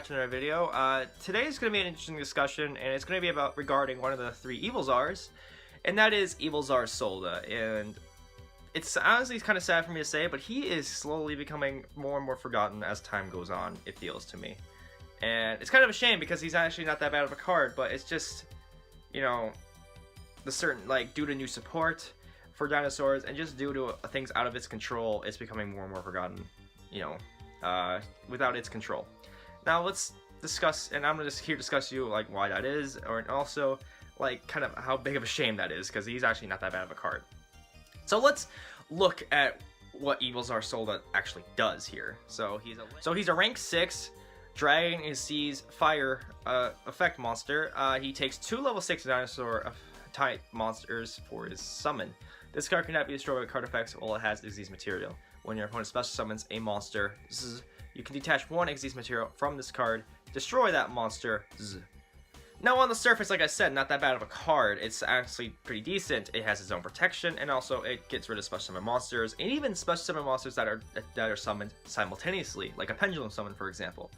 back to another video. Today is going to be an interesting discussion, and it's going to be about regarding one of the three Evolzars, and that is Evolzar Solda. And it's honestly kind of sad for me to say, but he is slowly becoming more and more forgotten as time goes on, it feels to me. And it's kind of a shame because he's actually not that bad of a card, but it's just, you know, the certain, like, due to new support for dinosaurs and just due to things out of its control, it's becoming more and more forgotten, you know, without its control. Now let's discuss, and I'm just here to discuss you like why that is, or also like kind of how big of a shame that is, because he's actually not that bad of a card. So let's look at what Evolzar Solda actually does here. So he's a rank 6 Dragon and Seas Fire effect monster. He takes 2 level 6 dinosaur type monsters for his summon. This card cannot be destroyed with card effects. All it has is these material. When your opponent special summons a monster, you can detach 1 Xyz material from this card, destroy that monster. Now on the surface, like I said, not that bad of a card. It's actually pretty decent. It has its own protection, and also it gets rid of special summon monsters, and even special summon monsters that are summoned simultaneously, like a pendulum summon, for example.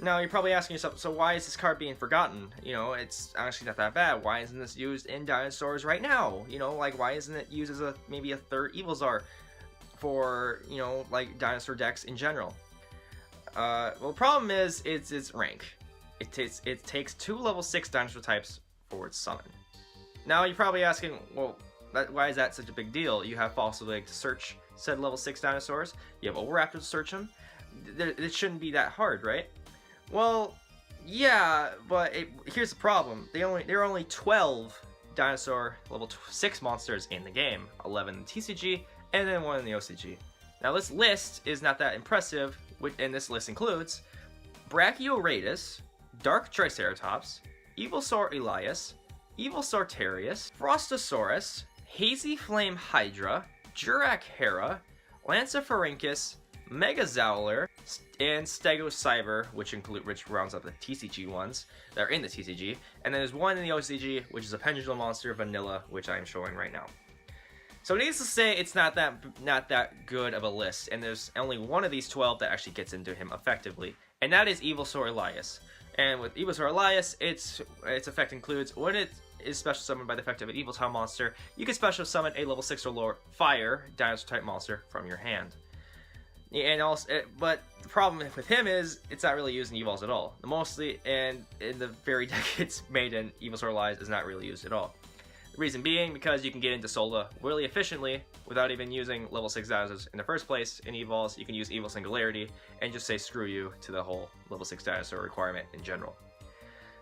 Now you're probably asking yourself, so why is this card being forgotten? You know, it's actually not that bad. Why isn't this used in dinosaurs right now? You know, like why isn't it used as maybe a third Evolzar for, you know, like dinosaur decks in general? Well, the problem is it's its rank. It takes 2 level 6 dinosaur types for its summon. Now you're probably asking, well, why is that such a big deal? You have Fossil Lake to search said level 6 dinosaurs. You have Oviraptor to search them. It shouldn't be that hard, right? Well, yeah, but here's the problem. There are only 12 dinosaur level 6 monsters in the game. 11 in the TCG, and then 1 in the OCG. Now this list is not that impressive, and this list includes Brachioradus, Dark Triceratops, Evolzar Elias, Evolzar Terius, Frostosaurus, Hazy Flame Hydra, Jurak Hera, Lancipharynchus, Megazowler, and Stegocyber, which rounds up the TCG ones that are in the TCG. And then there's 1 in the OCG, which is a pendulum monster, Vanilla, which I am showing right now. So needless to say, it's not that good of a list, and there's only 1 of these 12 that actually gets into him effectively, and that is Evolzar Elias. And with Evolzar Elias, its effect includes when it is special summoned by the effect of an Evoltile monster, you can special summon a level 6 or lower fire dinosaur type monster from your hand. And also, but the problem with him is it's not really used in Evols at all. Mostly, and in the very deck it's made in, Evolzar Elias is not really used at all. The reason being because you can get into Solda really efficiently without even using level 6 dinosaurs in the first place. In Evols, you can use Evil Singularity and just say screw you to the whole level 6 dinosaur requirement in general.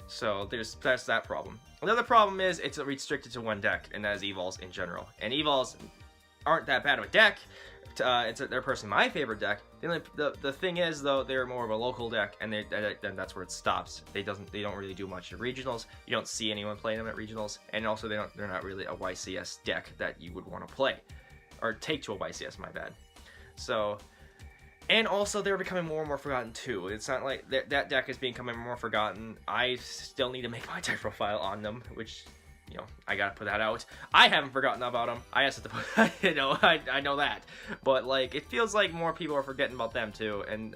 So that's that problem. Another problem is it's restricted to 1 deck, and that is Evols in general. And Evols aren't that bad of a deck. They're personally my favorite deck. The thing is, though, they're more of a local deck, and then that's where it stops. They don't really do much at regionals. You don't see anyone playing them at regionals, and also they're not really a YCS deck that you would want to play or take to a YCS. My bad. So, and also they're becoming more and more forgotten too. It's not like that deck is becoming more forgotten. I still need to make my deck profile on them, which, you know, I gotta put that out. I haven't forgotten about them. I just have to put, you know, I know that. But, like, it feels like more people are forgetting about them, too. And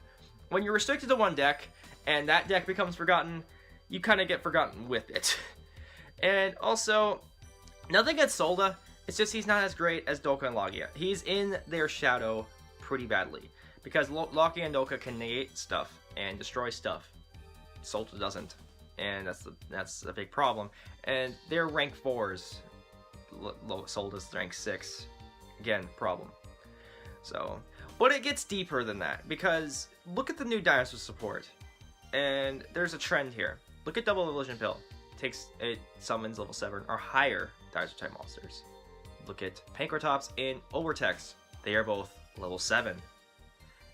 when you're restricted to 1 deck, and that deck becomes forgotten, you kind of get forgotten with it. And also, nothing against Solda. It's just he's not as great as Dokka and Logia. He's in their shadow pretty badly. Because Logia and Dokka can negate stuff and destroy stuff. Solda doesn't. And that's a big problem. And they're rank 4s. Solda's rank 6. Again, problem. So, but it gets deeper than that, because look at the new dinosaur support. And there's a trend here. Look at Double Evolution Pill. It summons level 7 or higher dinosaur type monsters. Look at Pankratops and Overtex. They are both level 7.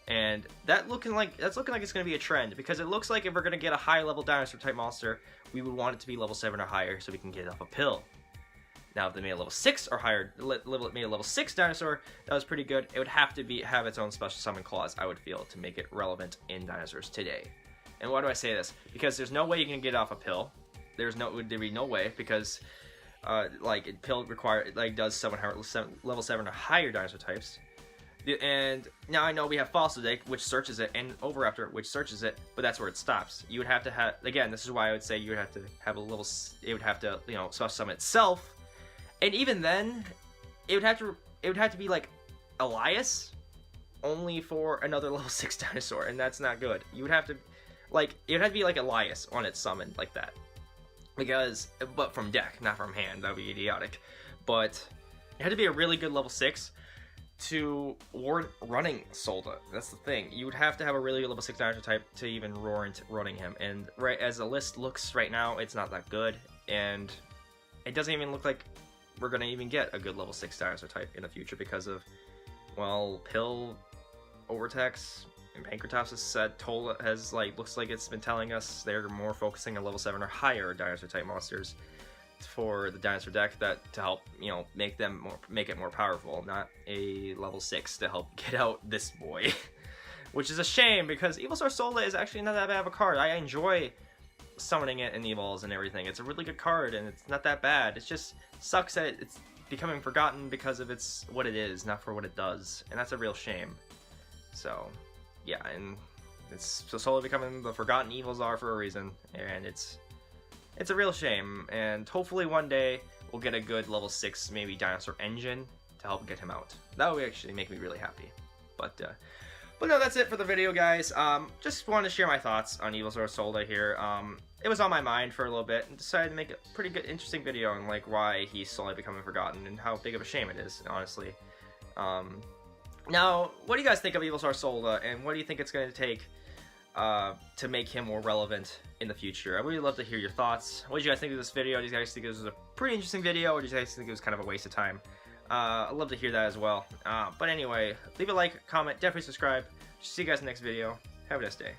And that's looking like it's going to be a trend, because it looks like if we're going to get a high level dinosaur type monster, we would want it to be level 7 or higher so we can get it off a pill. Now if they made a level 6 or higher, made a level 6 dinosaur, that was pretty good. It would have to have its own special summon clause, I would feel, to make it relevant in dinosaurs today. And why do I say this? Because there's no way you can get it off a pill. There'd be no way, because pill does summon level 7 or higher dinosaur types. And now I know we have Fossil Dig, which searches it, and Oviraptor, which searches it, but that's where it stops. You would have to have, again, this is why I would say you would have to have a little, it would have to, you know, special summon itself, and even then, it would have to be like Elias, only for another level 6 dinosaur, and that's not good. You would have to, like, it would have to be like Elias on its summon, like that. Because, but from deck, not from hand, that would be idiotic. But it had to be a really good level 6 to warrant running Solda. That's the thing. You would have to have a really good level 6 dinosaur type to even warrant running him. And right as the list looks right now, it's not that good. And it doesn't even look like we're going to even get a good level 6 dinosaur type in the future because of, well, Pill, Overtex, and Pancratops has said, looks like it's been telling us they're more focusing on level 7 or higher dinosaur type monsters for the dinosaur deck, that to help, you know, make it more powerful, not a level 6 to help get out this boy. Which is a shame, because Evolzar Solda is actually not that bad of a card. I enjoy summoning it in Evols and everything. It's a really good card, and it's not that bad. It just sucks that it's becoming forgotten because of what it is, not for what it does, and that's a real shame. So, yeah, and it's slowly becoming the forgotten Evolzar for a reason, and it's a real shame. And hopefully one day we'll get a good level 6, maybe dinosaur engine to help get him out. That would actually make me really happy. But no, that's it for the video, guys. Just wanted to share my thoughts on Evolzar Solda here. It was on my mind for a little bit, and decided to make a pretty good, interesting video on like why he's slowly becoming forgotten and how big of a shame it is, honestly. Now, what do you guys think of Evolzar Solda, and what do you think it's going to take to make him more relevant in the future? I really love to hear your thoughts. What did you guys think of this video? Do you guys think this was a pretty interesting video, or do you guys think it was kind of a waste of time? I'd love to hear that as well. But anyway, leave a like, comment, definitely subscribe. See you guys in the next video. Have a nice day.